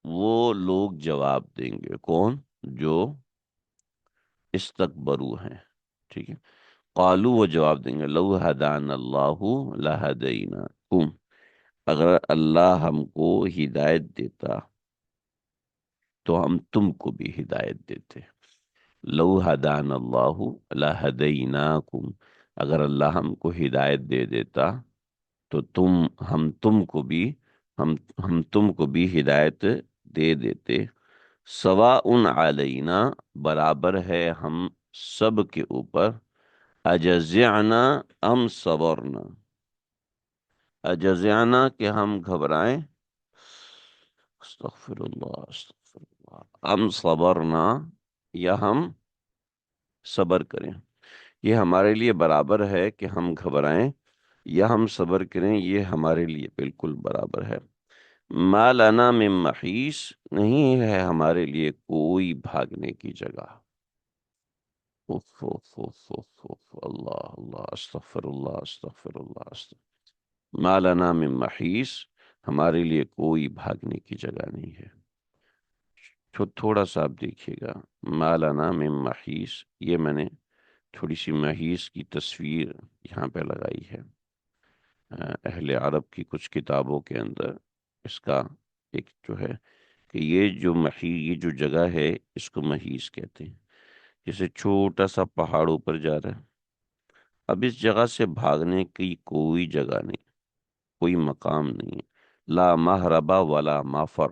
وہ لوگ جواب دیں گے، کون؟ جو استکبرو ہیں، ٹھیک ہے، قالو وہ جواب دیں گے لو ہدان اللہ لہدیناکم، اگر اللہ ہم کو ہدایت دیتا تو ہم تم کو بھی ہدایت دیتے۔ لو ہدان اللہ لہدیناکم، اگر اللہ ہم کو ہدایت دے دیتا تو ہم تم کو بھی ہم ہم تم کو بھی ہدایت دے دیتے۔ سواء علینا، برابر ہے ہم سب کے اوپر، اجزعنا ام صبرنا، اجزعنا کہ ہم گھبرائیں، استغفر اللہ استغفر اللہ، ام صبرنا یا ہم صبر کریں، یہ ہمارے لیے برابر ہے کہ ہم گھبرائیں یا ہم صبر کریں، یہ ہمارے لیے بالکل برابر ہے۔ ما لنا من محیص، نہیں ہے ہمارے لیے کوئی بھاگنے کی جگہ۔ اف اف اف اف اف، اللہ اللہ، استغفر اللہ استغفر اللہ استغفر، ما لنا من محیص، ہمارے لیے کوئی بھاگنے کی جگہ نہیں ہے۔ تھوڑا سا آپ دیکھیے گا، ما لنا من محیص، یہ میں نے تھوڑی سی محیص کی تصویر یہاں پہ لگائی ہے۔ اہل عرب کی کچھ کتابوں کے اندر اس کا ایک جو ہے کہ یہ جو جگہ ہے اس کو محیص کہتے ہیں، جیسے چھوٹا سا پہاڑ اوپر جا رہا ہے، اب اس جگہ سے بھاگنے کی کوئی جگہ نہیں، کوئی مقام نہیں ہے۔ لا مہربا ولا مفر،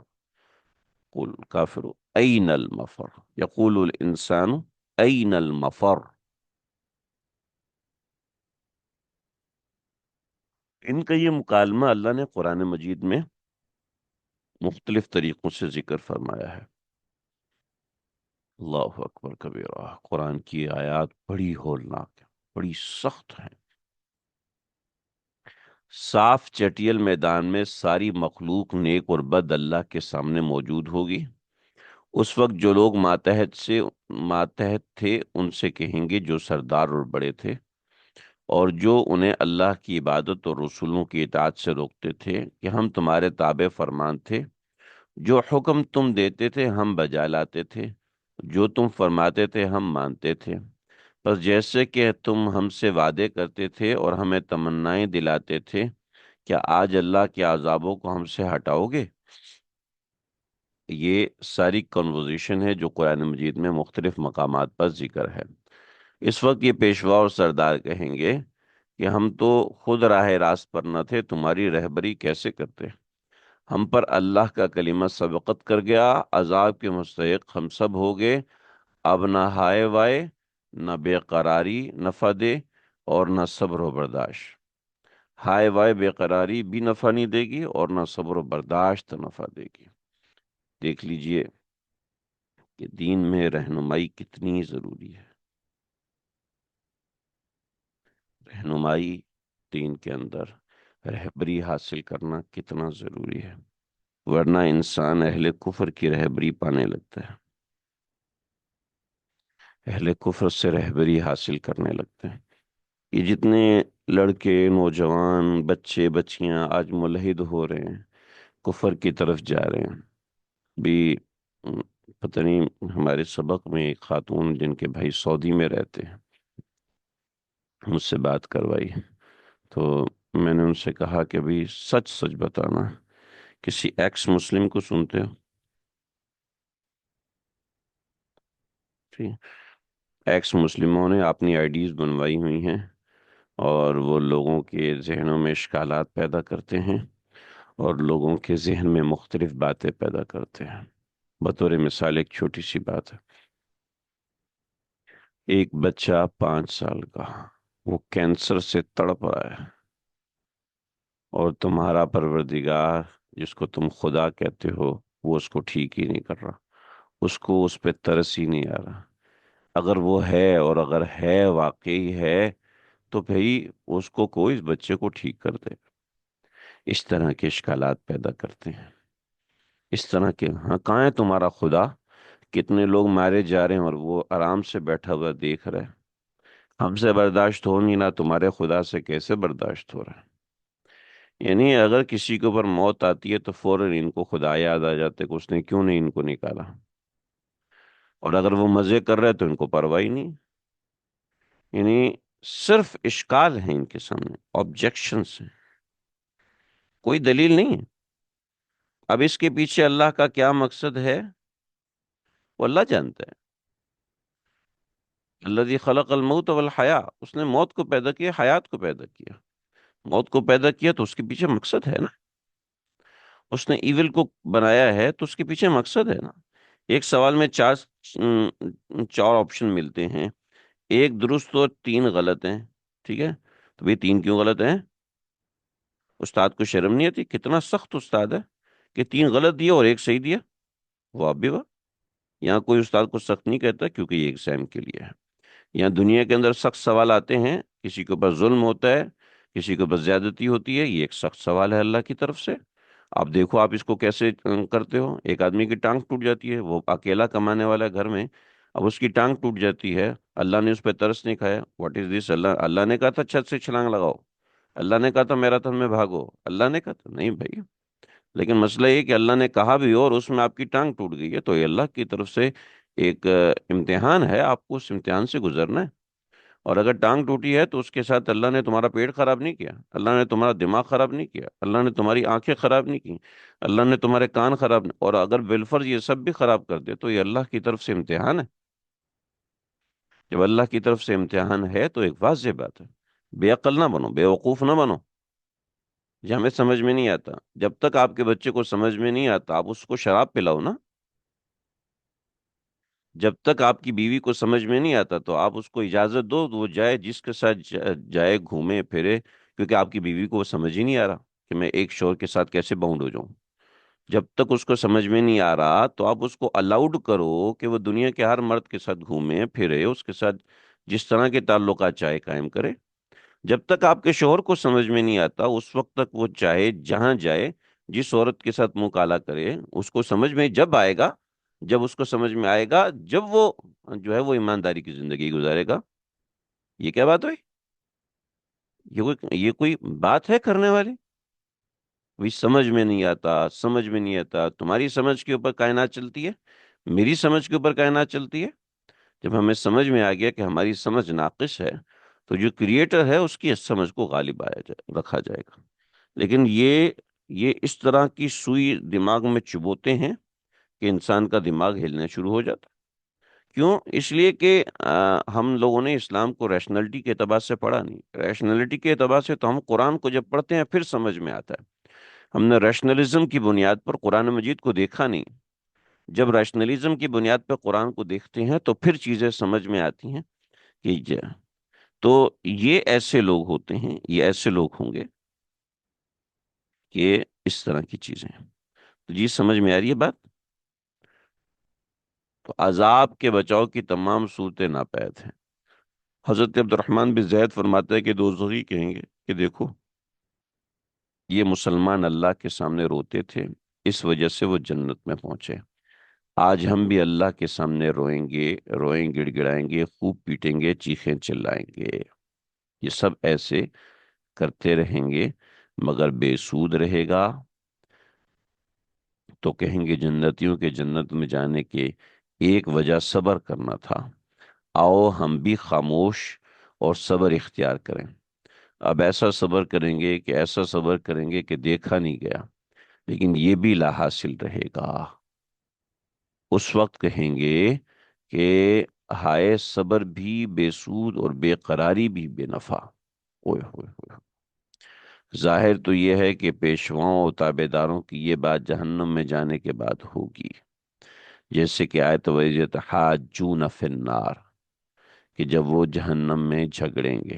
قل کافر این المفر، یقول الانسان این المفر۔ ان کا یہ مکالمہ اللہ نے قرآن مجید میں مختلف طریقوں سے ذکر فرمایا ہے۔ اللہ اکبر کبیرہ، قرآن کی آیات بڑی ہولناک ہیں، بڑی سخت ہیں۔ صاف چٹیل میدان میں ساری مخلوق نیک اور بد اللہ کے سامنے موجود ہوگی۔ اس وقت جو لوگ ماتحت تھے ان سے کہیں گے جو سردار اور بڑے تھے، اور جو انہیں اللہ کی عبادت اور رسولوں کی اطاعت سے روکتے تھے، کہ ہم تمہارے تابع فرمان تھے، جو حکم تم دیتے تھے ہم بجا لاتے تھے، جو تم فرماتے تھے ہم مانتے تھے۔ بس جیسے کہ تم ہم سے وعدے کرتے تھے اور ہمیں تمنائیں دلاتے تھے، کیا آج اللہ کے عذابوں کو ہم سے ہٹاؤ گے؟ یہ ساری کنورزیشن ہے جو قرآن مجید میں مختلف مقامات پر ذکر ہے۔ اس وقت یہ پیشوا اور سردار کہیں گے کہ ہم تو خود راہ راست پر نہ تھے، تمہاری رہبری کیسے کرتے؟ ہم پر اللہ کا کلمہ سبقت کر گیا، عذاب کے مستحق ہم سب ہو گئے، اب نہ ہائے وائے، نہ بے قراری نفع دے اور نہ صبر و برداشت۔ ہائے وائے بے قراری بھی نفع نہیں دے گی اور نہ صبر و برداشت نفع دے گی۔ دیکھ لیجئے کہ دین میں رہنمائی کتنی ضروری ہے، رہنمائی دین کے اندر رہبری حاصل کرنا کتنا ضروری ہے، ورنہ انسان اہل کفر کی رہبری پانے لگتا ہے، اہل کفر سے رہبری حاصل کرنے لگتے ہیں۔ یہ جتنے لڑکے، نوجوان، بچے بچیاں آج ملحد ہو رہے ہیں، کفر کی طرف جا رہے ہیں، بھی م، پتہ نہیں، ہمارے سبق میں ایک خاتون جن کے بھائی سعودی میں رہتے ہیں مجھ سے بات کروائی، تو میں نے ان سے کہا کہ بھی سچ سچ بتانا، کسی ایکس مسلم کو سنتے ہو؟ ٹھیک، ایکس مسلموں نے اپنی آئی ڈیز بنوائی ہوئی ہیں اور وہ لوگوں کے ذہنوں میں اشکالات پیدا کرتے ہیں اور لوگوں کے ذہن میں مختلف باتیں پیدا کرتے ہیں۔ بطور مثال ایک چھوٹی سی بات ہے، ایک بچہ 5 سال کا، وہ کینسر سے تڑپ رہا ہے، اور تمہارا پروردگار جس کو تم خدا کہتے ہو وہ اس کو ٹھیک ہی نہیں کر رہا، اس کو اس پہ ترس ہی نہیں آ رہا۔ اگر وہ ہے، اور اگر ہے واقعی ہے، تو بھئی اس کو اس بچے کو ٹھیک کر دے۔ اس طرح کے اشکالات پیدا کرتے ہیں، اس طرح کے، ہاں کہاں ہے تمہارا خدا؟ کتنے لوگ مارے جا رہے ہیں اور وہ آرام سے بیٹھا ہوا دیکھ رہے ہیں، ہم سے برداشت ہو نہیں، نہ تمہارے خدا سے کیسے برداشت ہو رہا ہے؟ یعنی اگر کسی کے اوپر موت آتی ہے تو فوراً ان کو خدا یاد آ جاتے کہ اس نے کیوں نہیں ان کو نکالا، اور اگر وہ مزے کر رہے تو ان کو پرواہ ہی نہیں. یعنی صرف اشکال ہیں ان کے سامنے، آبجیکشنس ہیں، کوئی دلیل نہیں ہے. اب اس کے پیچھے اللہ کا کیا مقصد ہے وہ اللہ جانتا ہے. الذی خلق الموت والحیاء، اس نے موت کو پیدا کیا، حیات کو پیدا کیا. موت کو پیدا کیا تو اس کے پیچھے مقصد ہے نا. اس نے ایول کو بنایا ہے تو اس کے پیچھے مقصد ہے نا. ایک سوال میں چار آپشن ملتے ہیں، ایک درست اور تین غلط ہیں. ٹھیک ہے، تو بھئی تین کیوں غلط ہیں؟ استاد کو شرم نہیں آتی؟ کتنا سخت استاد ہے کہ تین غلط دیا اور ایک صحیح دیا. وہ آپ بھی واہ. یہاں کوئی استاد کو سخت نہیں کہتا کیونکہ یہ ایگزام کے لیے ہے. یہاں دنیا کے اندر سخت سوال آتے ہیں، کسی کے اوپر ظلم ہوتا ہے، کسی کے اوپر زیادتی ہوتی ہے، یہ ایک سخت سوال ہے اللہ کی طرف سے. آپ دیکھو آپ اس کو کیسے کرتے ہو. ایک آدمی کی ٹانگ ٹوٹ جاتی ہے، وہ اکیلا کمانے والا ہے گھر میں، اب اس کی ٹانگ ٹوٹ جاتی ہے، اللہ نے اس پہ ترس نہیں کھایا. واٹ از دس؟ اللہ نے کہا تھا چھت سے چھلانگ لگاؤ، اللہ نے کہا تھا میراتھن میں بھاگو، اللہ نے کہا تھا نہیں بھائی. لیکن مسئلہ یہ کہ اللہ نے کہا بھی اور اس میں آپ کی ٹانگ ٹوٹ گئی ہے، تو یہ اللہ کی طرف سے ایک امتحان ہے، آپ کو اس امتحان سے گزرنا ہے. اور اگر ٹانگ ٹوٹی ہے تو اس کے ساتھ اللہ نے تمہارا پیٹ خراب نہیں کیا، اللہ نے تمہارا دماغ خراب نہیں کیا، اللہ نے تمہاری آنکھیں خراب نہیں کی، اللہ نے تمہارے کان خراب نہیں. اور اگر بالفرض یہ سب بھی خراب کر دے تو یہ اللہ کی طرف سے امتحان ہے. جب اللہ کی طرف سے امتحان ہے تو ایک واضح بات ہے، بے عقل نہ بنو، بے وقوف نہ بنو. یہ ہمیں سمجھ میں نہیں آتا. جب تک آپ کے بچے کو سمجھ میں نہیں آتا آپ اس کو شراب پلاؤ نا. جب تک آپ کی بیوی کو سمجھ میں نہیں آتا تو آپ اس کو اجازت دو، وہ جائے جس کے ساتھ جائے، گھومے پھرے، کیونکہ آپ کی بیوی کو وہ سمجھ ہی نہیں آ رہا کہ میں ایک شوہر کے ساتھ کیسے باؤنڈ ہو جاؤں. جب تک اس کو سمجھ میں نہیں آ رہا تو آپ اس کو الاؤڈ کرو کہ وہ دنیا کے ہر مرد کے ساتھ گھومے پھرے، اس کے ساتھ جس طرح کے تعلقات چاہے قائم کرے. جب تک آپ کے شوہر کو سمجھ میں نہیں آتا اس وقت تک وہ چاہے جہاں جائے، جس عورت کے ساتھ منہ کالا کرے. اس کو سمجھ میں جب آئے گا، جب اس کو سمجھ میں آئے گا جب وہ جو ہے وہ ایمانداری کی زندگی گزارے گا. یہ کیا بات ہوئی؟ یہ کوئی بات ہے کرنے والی؟ وہی سمجھ میں نہیں آتا، سمجھ میں نہیں آتا. تمہاری سمجھ کے اوپر کائنات چلتی ہے، میری سمجھ کے اوپر کائنات چلتی ہے. جب ہمیں سمجھ میں آ گیا کہ ہماری سمجھ ناقص ہے تو جو کریٹر ہے اس کی سمجھ کو غالب رکھا جائے گا. لیکن یہ اس طرح کی سوئی دماغ میں چبوتے ہیں کہ انسان کا دماغ ہلنا شروع ہو جاتا ہے. کیوں؟ اس لیے کہ ہم لوگوں نے اسلام کو ریشنلٹی کے اعتبار سے پڑھا نہیں. ریشنلٹی کے اعتبار سے تو ہم قرآن کو جب پڑھتے ہیں پھر سمجھ میں آتا ہے. ہم نے ریشنلزم کی بنیاد پر قرآن مجید کو دیکھا نہیں. جب ریشنلزم کی بنیاد پر قرآن کو دیکھتے ہیں تو پھر چیزیں سمجھ میں آتی ہیں کہ تو یہ ایسے لوگ ہوتے ہیں، یہ ایسے لوگ ہوں گے کہ اس طرح کی چیزیں ہیں. تو جی سمجھ میں آ رہی ہے بات؟ تو عذاب کے بچاؤ کی تمام صورتیں ناپید ہیں. حضرت عبد الرحمن بن زید فرماتے ہیں کہ دوزخی کہیں گے کہ دیکھو یہ مسلمان اللہ کے سامنے روتے تھے، اس وجہ سے وہ جنت میں پہنچے. آج ہم بھی اللہ کے سامنے روئیں گے، روئیں گڑ گڑائیں گے، خوب پیٹیں گے، چیخیں چلائیں گے. یہ سب ایسے کرتے رہیں گے مگر بے سود رہے گا. تو کہیں گے جنتیوں کے جنت میں جانے کے ایک وجہ صبر کرنا تھا، آؤ ہم بھی خاموش اور صبر اختیار کریں. اب ایسا صبر کریں گے کہ ایسا صبر کریں گے کہ دیکھا نہیں گیا، لیکن یہ بھی لا حاصل رہے گا. اس وقت کہیں گے کہ ہائے صبر بھی بے سود اور بے قراری بھی بے نفع. اوئے ہوئے ہوئے. ظاہر تو یہ ہے کہ پیشواؤں اور تابع داروں کی یہ بات جہنم میں جانے کے بعد ہوگی، جیسے کہ آیت وَإِذْ يَتَحَاجُّونَ فِي النَّارِ، کہ جب وہ جہنم میں جھگڑیں گے.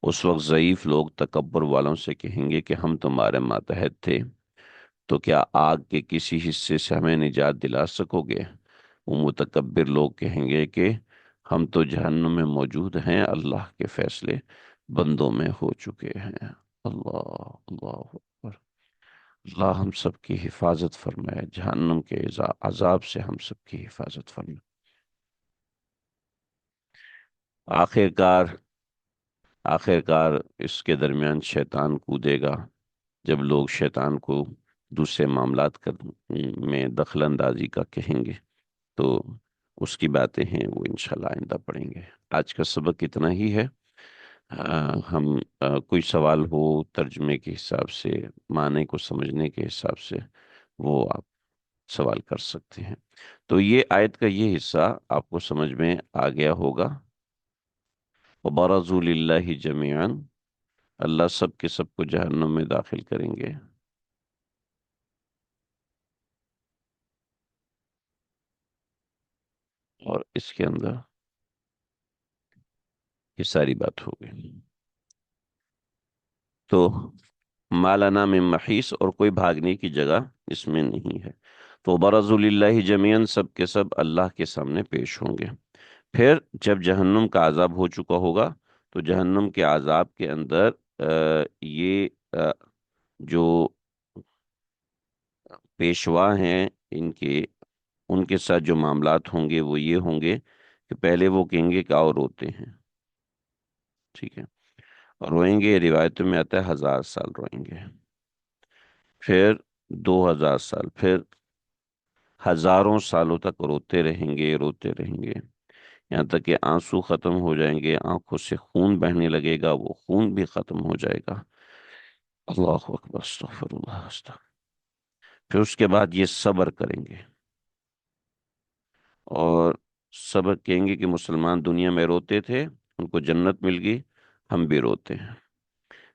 اس وقت ضعیف لوگ تکبر والوں سے کہیں گے کہ ہم تمہارے ماتحت تھے، تو کیا آگ کے کسی حصے سے ہمیں نجات دلا سکو گے؟ وہ متکبر لوگ کہیں گے کہ ہم تو جہنم میں موجود ہیں، اللہ کے فیصلے بندوں میں ہو چکے ہیں. اللہ اللہ اکبر. اللہ ہم سب کی حفاظت فرمائے، جہنم کے عذاب سے ہم سب کی حفاظت فرمائے. آخر کار آخر کار اس کے درمیان شیطان کودے گا جب لوگ شیطان کو دوسرے معاملات میں دخل اندازی کا کہیں گے، تو اس کی باتیں ہیں وہ انشاءاللہ آئندہ پڑھیں گے۔ آج کا سبق اتنا ہی ہے۔ ہم کوئی سوال ہو ترجمے کے حساب سے، معنی کو سمجھنے کے حساب سے، وہ آپ سوال کر سکتے ہیں۔ تو یہ آیت کا یہ حصہ آپ کو سمجھ میں آ گیا ہوگا۔ وَبَرَزُوا لِلَّهِ جَمِيعًا، اللہ سب کے سب کو جہنم میں داخل کریں گے، اور اس کے اندر یہ ساری بات ہو گئی۔ تو مالانا من محیص، اور کوئی بھاگنے کی جگہ اس میں نہیں ہے۔ تو برزوا للہ جمیعاً، سب کے سب اللہ کے سامنے پیش ہوں گے۔ پھر جب جہنم کا عذاب ہو چکا ہوگا تو جہنم کے عذاب کے اندر یہ جو پیشوا ہیں ان کے ساتھ جو معاملات ہوں گے وہ یہ ہوں گے کہ پہلے وہ کہیں گے کہ آؤ روتے ہیں، ٹھیک ہے، اور روئیں گے، روایتوں میں آتا ہے 1000 سال روئیں گے، پھر 2000 سال، پھر ہزاروں سالوں تک روتے رہیں گے، روتے رہیں گے، یہاں تک کہ آنسو ختم ہو جائیں گے، آنکھوں سے خون بہنے لگے گا، وہ خون بھی ختم ہو جائے گا۔ اللہ اکبر، استغفر اللہ، پھر اس کے بعد یہ صبر کریں گے، اور صبر کہیں گے کہ مسلمان دنیا میں روتے تھے، ان کو جنت مل گئی، ہم بھی روتے ہیں۔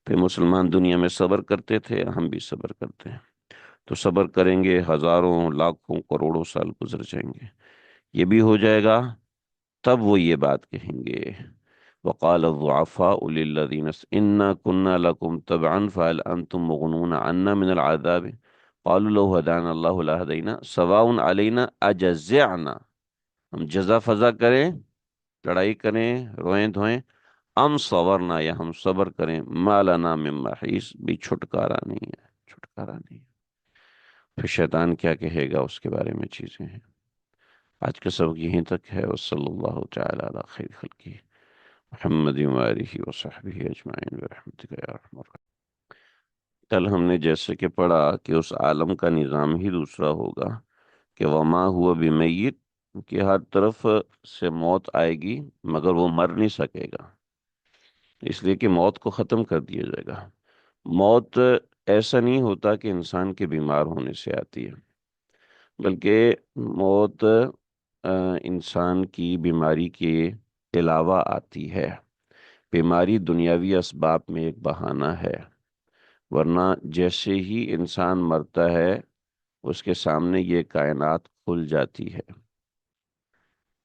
پھر مسلمان دنیا میں صبر کرتے تھے، ہم بھی صبر کرتے ہیں۔ تو صبر کریں گے، ہزاروں، لاکھوں، کروڑوں سال گزر جائیں گے، یہ بھی ہو جائے گا۔ تب وہ یہ بات کہیں گے، وقال الضعفاء للذین انا كنا لكم تبعا فهل انتم مغنون عنا من العذاب قالوا لو هدانا الله لهدينا سواء علينا اجزعنا، ہم جزا فضا کریں، لڑائی کریں، روئیں دھوئیں، ام صبرنا، یا ہم صبر کریں، ما لنا من محیص، بھی چھٹکارا نہیں ہے، چھٹکارا نہیں ہے۔ پھر شیطان کیا کہے گا اس کے بارے میں چیزیں ہیں۔ آج کا سبق یہیں تک ہے، وصلی اللہ تعالی علی خیر خلقہ محمد وآلہ وصحبہ اجمعین برحمتک یا ارحم الراحمین۔ کل ہم نے جیسے کہ پڑھا کہ اس عالم کا نظام ہی دوسرا ہوگا، کہ وما ہوا بمیت، کہ ہر طرف سے موت آئے گی مگر وہ مر نہیں سکے گا، اس لیے کہ موت کو ختم کر دیا جائے گا۔ موت ایسا نہیں ہوتا کہ انسان کے بیمار ہونے سے آتی ہے، بلکہ موت انسان کی بیماری کے علاوہ آتی ہے۔ بیماری دنیاوی اسباب میں ایک بہانہ ہے، ورنہ جیسے ہی انسان مرتا ہے اس کے سامنے یہ کائنات کھل جاتی ہے،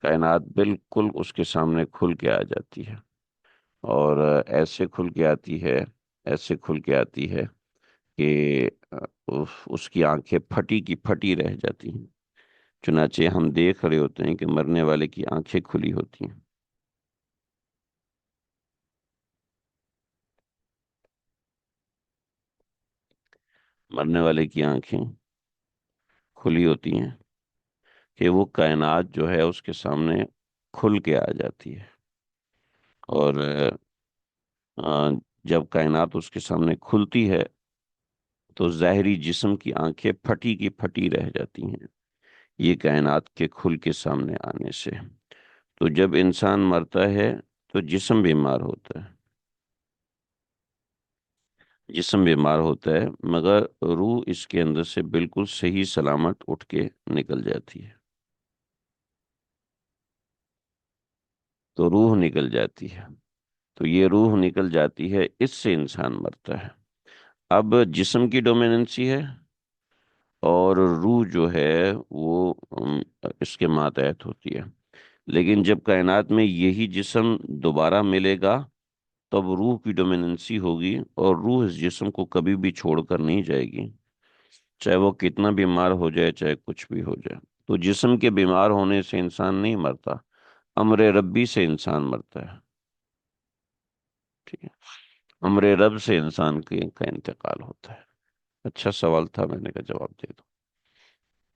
کائنات بالکل اس کے سامنے کھل کے آ جاتی ہے، اور ایسے کھل کے آتی ہے، ایسے کھل کے آتی ہے کہ اس کی آنکھیں پھٹی کی پھٹی رہ جاتی ہیں۔ چنانچہ ہم دیکھ رہے ہوتے ہیں کہ مرنے والے کی آنکھیں کھلی ہوتی ہیں، مرنے والے کی آنکھیں کھلی ہوتی ہیں کہ وہ کائنات جو ہے اس کے سامنے کھل کے آ جاتی ہے، اور جب کائنات اس کے سامنے کھلتی ہے تو ظاہری جسم کی آنکھیں پھٹی کی پھٹی رہ جاتی ہیں، یہ کائنات کے کھل کے سامنے آنے سے۔ تو جب انسان مرتا ہے تو جسم بیمار ہوتا ہے، جسم بیمار ہوتا ہے، مگر روح اس کے اندر سے بالکل صحیح سلامت اٹھ کے نکل جاتی ہے، تو روح نکل جاتی ہے، تو یہ روح نکل جاتی ہے، اس سے انسان مرتا ہے۔ اب جسم کی ڈومیننسی ہے، اور روح جو ہے وہ اس کے ماتحت ہوتی ہے، لیکن جب کائنات میں یہی جسم دوبارہ ملے گا تب روح کی ڈومیننسی ہوگی، اور روح اس جسم کو کبھی بھی چھوڑ کر نہیں جائے گی، چاہے وہ کتنا بیمار ہو جائے، چاہے کچھ بھی ہو جائے۔ تو جسم کے بیمار ہونے سے انسان نہیں مرتا، امر ربی سے انسان مرتا ہے، ٹھیک ہے، امر رب سے انسان کا انتقال ہوتا ہے۔ اچھا سوال تھا، میں نے کہا جواب دے دوں۔